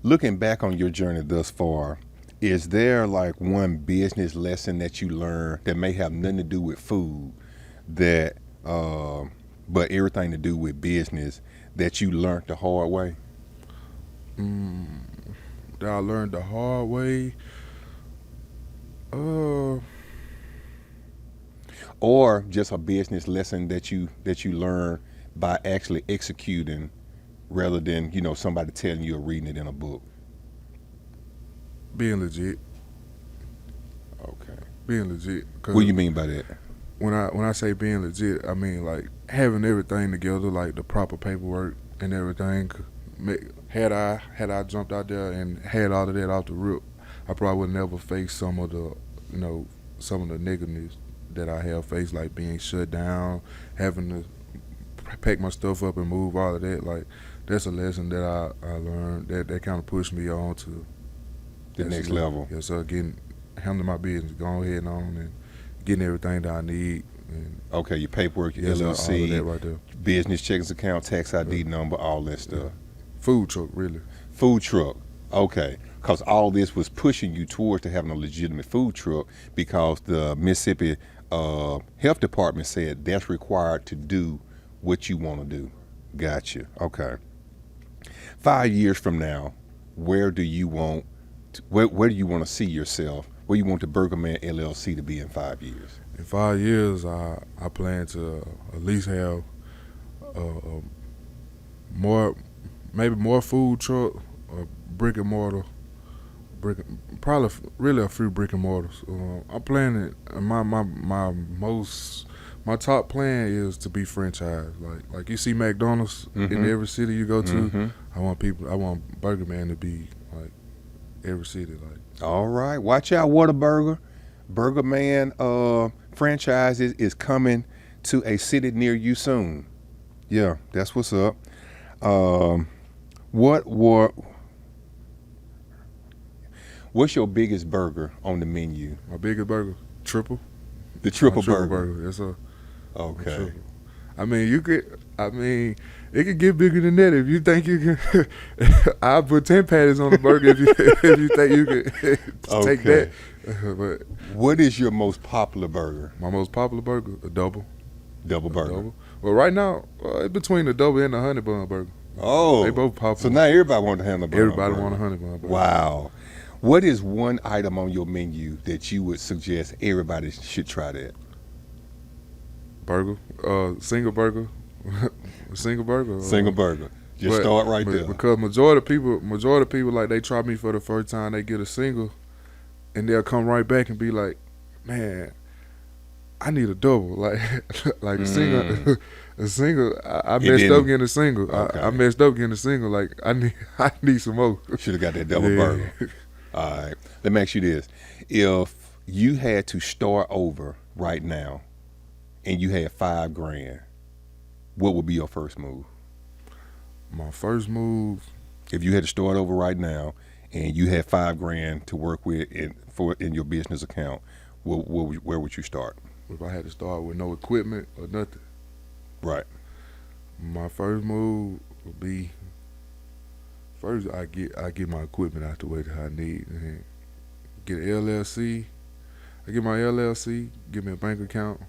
Looking back on your journey thus far, is there like one business lesson that you learned that may have nothing to do with food, that but everything to do with business that you learned the hard way? That I learned the hard way. Or just a business lesson that you learned by actually executing, rather than somebody telling you or reading it in a book. Being legit. Okay. Being legit. What do you mean by that? When I say being legit, I mean like having everything together, like the proper paperwork and everything. Had I jumped out there and had all of that off the rip, I probably would never face some of the negatives that I have faced, like being shut down, having to pack my stuff up and move, all of that. Like that's a lesson that I learned that kind of pushed me on to the next level. Yeah, so handling my business, going ahead and getting everything that I need. And okay, your paperwork, your LLC, all of that right there. Business checking account, tax ID number, all that stuff. Yeah. Food truck, really. Food truck, okay. Because all this was pushing you towards to having a legitimate food truck, because the Mississippi Health Department said that's required to do what you want to do. Gotcha. Okay. 5 years from now, where do you want to see yourself? Where you want the BURGERMAN LLC to be in 5 years? In 5 years, I plan to at least have more food truck, brick and mortar. Probably really a few brick and mortars. I'm planning. My top plan is to be franchised. Like you see McDonald's in every city you go to. Mm-hmm. I want BURGERMAN to be like every city. Like, all right, watch out, Whataburger. BURGERMAN franchise is coming to a city near you soon. Yeah, that's what's up. What's your biggest burger on the menu? My biggest burger, triple. The triple Triple burger. Yes, sir. Okay. I mean, it could get bigger than that if you think you can. I'll put 10 patties on the burger if you think you can take that. But what is your most popular burger? My most popular burger, a double. Double burger. Double. Well, right now, it's between the double and the honey bun burger. Oh. They both popular. So now everybody wants to have a burger. Everybody want a honey bun burger. Wow. What is one item on your menu that you would suggest everybody should try that? Burger. Single burger. Single burger. Single burger. Just start right there. Because majority of people, like, they try me for the first time, they get a single, and they'll come right back and be like, man, I need a double. Like a single. A single, I messed up getting a single. Okay. I messed up getting a single. Like, I need some more. Should have got that double burger. All right. Let me ask you this. If you had to start over right now and you had $5,000, what would be your first move? My first move. If you had to start over right now and you had $5,000 to work with in your business account, where would you start? If I had to start with no equipment or nothing. Right. My first move would be, first I get my equipment out the way that I need. And get an LLC. I get my LLC, give me a bank account,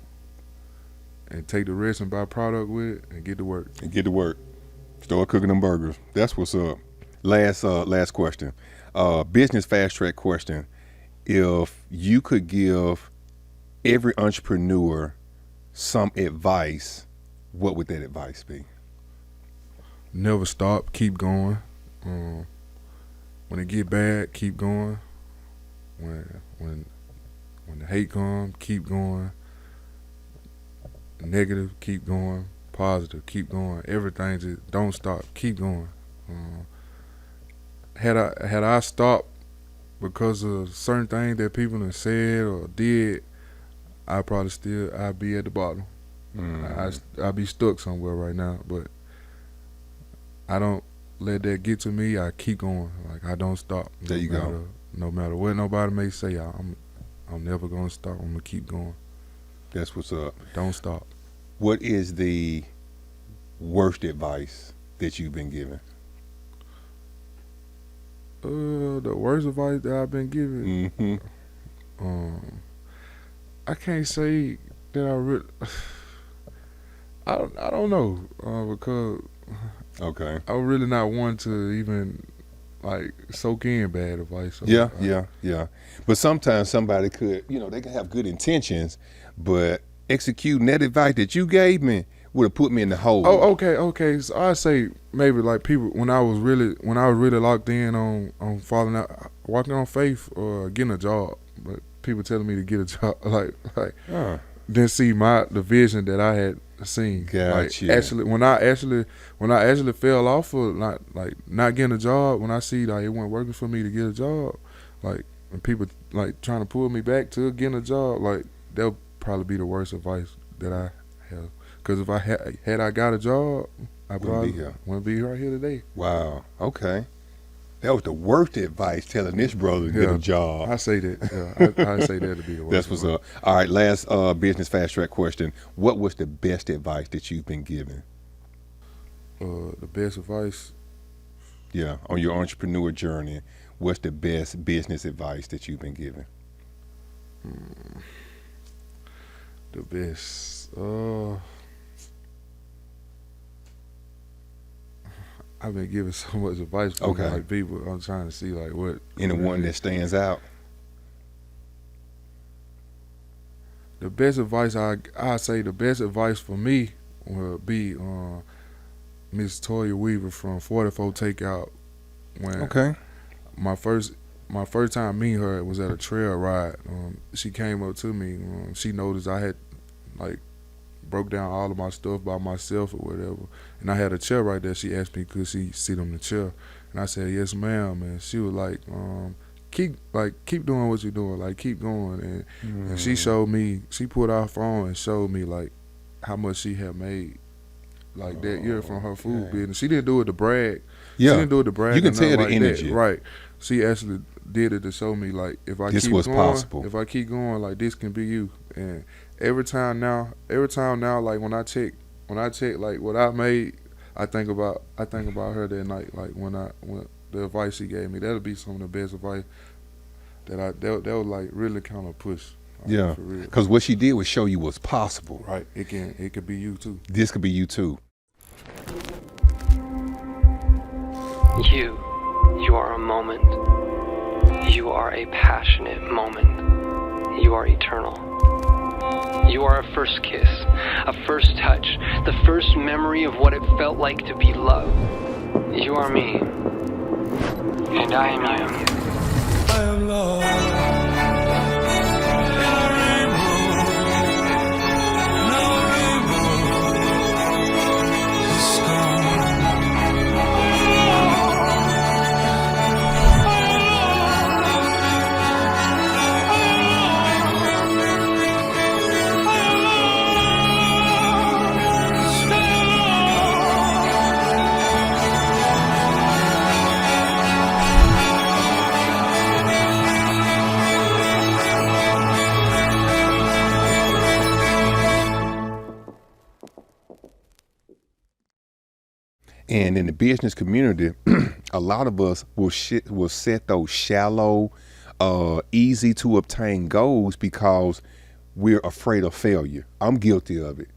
and take the rest and buy product with it and get to work. Start cooking them burgers. That's what's up. Last question. Business fast track question. If you could give every entrepreneur some advice, what would that advice be? Never stop. Keep going. When it get bad, keep going. When the hate comes, keep going. Negative, keep going. Positive, keep going. Everything, just don't stop. Keep going. Had I stopped because of certain things that people have said or did, I'd be at the bottom. I'd be stuck somewhere right now, but I don't let that get to me. I keep going. Like, I don't stop. There you go. No matter what nobody may say, I'm never gonna stop. I'm gonna keep going. That's what's up. Don't stop. What is the worst advice that you've been given? The worst advice that I've been given. I can't say that I really. I don't know because I was really not one to even like soak in bad advice. So, yeah. But sometimes somebody could, they can have good intentions, but executing that advice that you gave me would have put me in the hole. Oh, okay. So I say maybe like people when I was really locked in on falling out, walking on faith or getting a job, but people telling me to get a job, like didn't see the vision that I had seen. Gotcha. Like, actually, when I actually fell off of not getting a job, when I see like it wasn't working for me to get a job, like when people like trying to pull me back to getting a job, like that'll probably be the worst advice that I have. Because if I had got a job, I probably wouldn't be right here today. Wow. Okay. That was the worst advice, telling this brother to get a job. I say that. Yeah, I say that to be the worst. That's what's up. All right, last business fast track question. What was the best advice that you've been given? The best advice? Yeah, on your entrepreneur journey, what's the best business advice that you've been given? The best. I've been giving so much advice to like people. I'm trying to see like what. Any one that stands out? The best advice I say the best advice for me would be Miss Toya Weaver from 44 Takeout. When my first time meeting her was at a trail ride. She came up to me. She noticed I had like broke down all of my stuff by myself or whatever, and I had a chair right there. She asked me could she sit on the chair, and I said yes ma'am, and she was like keep doing what you're doing, like keep going, and she showed me, she put our phone and showed me like how much she had made like that year from her food business. She didn't do it to brag. Yeah. She didn't do it to brag. You can tell the like energy. That. Right. She actually did it to show me like if I keep going, possible. If I keep going, like this can be you. And every time now, like when I check like what I made, I think about her that night. Like when the advice she gave me, that'll be some of the best advice that would like really kind of push. Yeah, because what she did was show you what's possible. Right. It could be you too. This could be you too. You are a moment. You are a passionate moment. You are eternal. You are a first kiss, a first touch, the first memory of what it felt like to be loved. You are me, and I am you. I am lost. And in the business community, a lot of us will set those shallow, easy to obtain goals because we're afraid of failure. I'm guilty of it,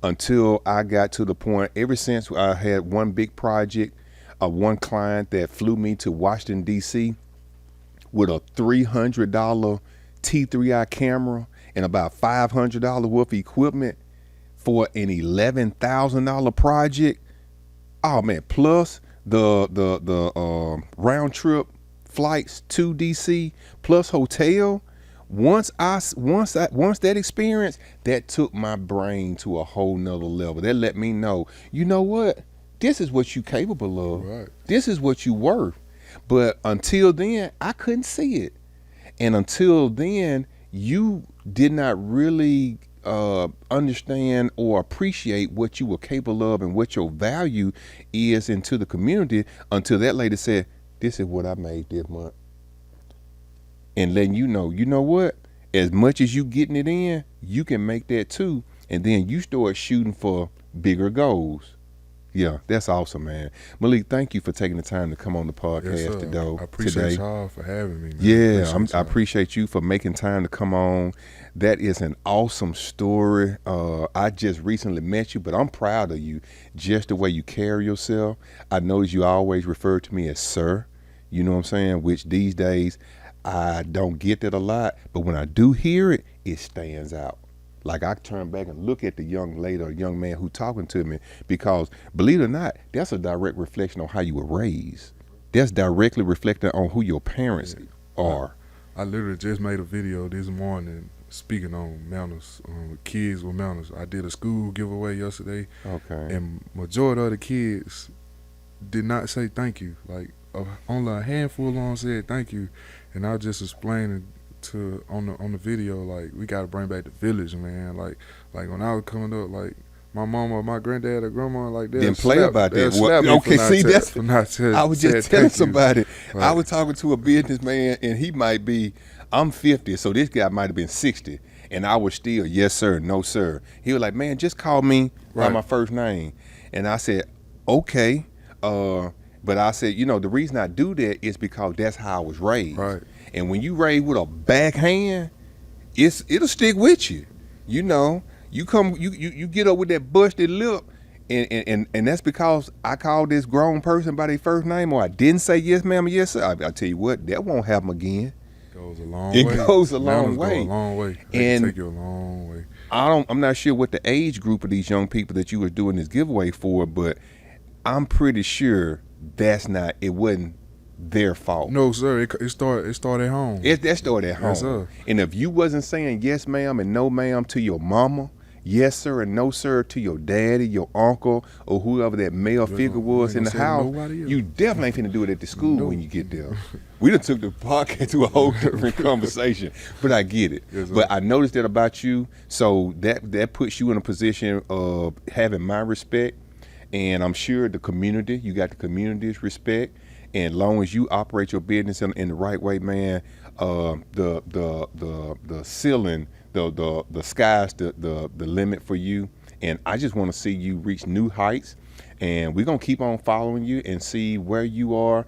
until I got to the point, ever since I had one big project, one client that flew me to Washington, D.C. with a $300 T3i camera and about $500 worth of equipment for an $11,000 project. Oh man! Plus the round trip flights to DC, plus hotel. Once that experience, that took my brain to a whole nother level. That let me know, you know what? This is what you capable of. Right. This is what you worth. But until then, I couldn't see it, and until then, you did not really understand or appreciate what you were capable of and what your value is into the community until that lady said, this is what I made this month. And letting you know what, as much as you getting it in, you can make that too. And then you start shooting for bigger goals. Yeah, that's awesome, man. Malik, thank you for taking the time to come on the podcast today. I appreciate y'all for having me, man. Yeah, I appreciate you for making time to come on. That is an awesome story. I just recently met you, but I'm proud of you, just the way you carry yourself. I notice you always refer to me as sir, you know what I'm saying, which these days I don't get that a lot, but when I do hear it, it stands out. Like I turn back and look at the young lady or young man who talking to me, because believe it or not, that's a direct reflection on how you were raised. That's directly reflecting on who your parents are. I literally just made a video this morning speaking on manners, kids with manners. I did a school giveaway yesterday. Okay. And majority of the kids did not say thank you. Like only a handful of them said thank you. And I was just explaining on the video, like, we gotta bring back the village, man. Like when I was coming up, like my mama, my granddad, or grandma, like that. Didn't play about that. Okay, see, that's I was just telling somebody. Like, I was talking to a businessman, and he might be. I'm 50, so this guy might have been 60, and I was still yes sir, no sir. He was like, man, just call me by my first name, and I said, okay. But I said, the reason I do that is because that's how I was raised. Right. And when you raised with a backhand, it'll stick with you. You get up with that busted lip, and that's because I called this grown person by their first name, or I didn't say yes ma'am or yes sir. I tell you what, that won't happen again. Goes a long way. It goes a long way. Go a long way. And take you a long way. I'm not sure what the age group of these young people that you were doing this giveaway for, but I'm pretty sure it wasn't their fault. No, sir. It started at home. That started at home. Yes, sir. And if you wasn't saying yes, ma'am, and no, ma'am, to your mama, yes, sir, and no, sir, to your daddy, your uncle, or whoever that male figure was in the house, you definitely ain't finna do it at the school when you get there. We done took the podcast to a whole different conversation, but I get it. Yes, but I noticed that about you, so that puts you in a position of having my respect, and I'm sure you got the community's respect. And long as you operate your business in the right way, man, the ceiling, the sky's the limit for you. And I just want to see you reach new heights. And we're gonna keep on following you and see where you are.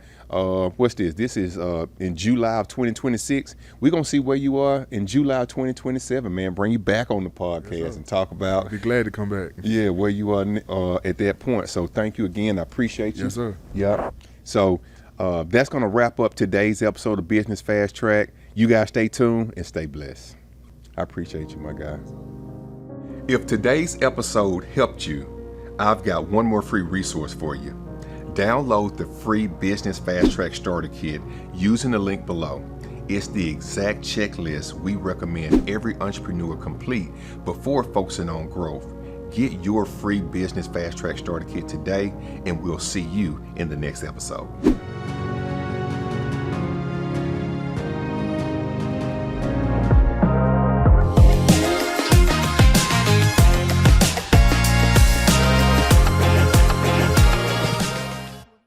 What's this? This is in July of 2026. We're gonna see where you are in July of 2027, man. Bring you back on the podcast and talk about. I'd be glad to come back. Yeah, where you are at that point. So thank you again. I appreciate you. Yes, sir. Yeah. So that's going to wrap up today's episode of Business Fast Track. You guys stay tuned and stay blessed. I appreciate you, my guy. If today's episode helped you, I've got one more free resource for you. Download the free Business Fast Track Starter Kit using the link below. It's the exact checklist we recommend every entrepreneur complete before focusing on growth. Get your free Business Fast Track Starter Kit today, and we'll see you in the next episode.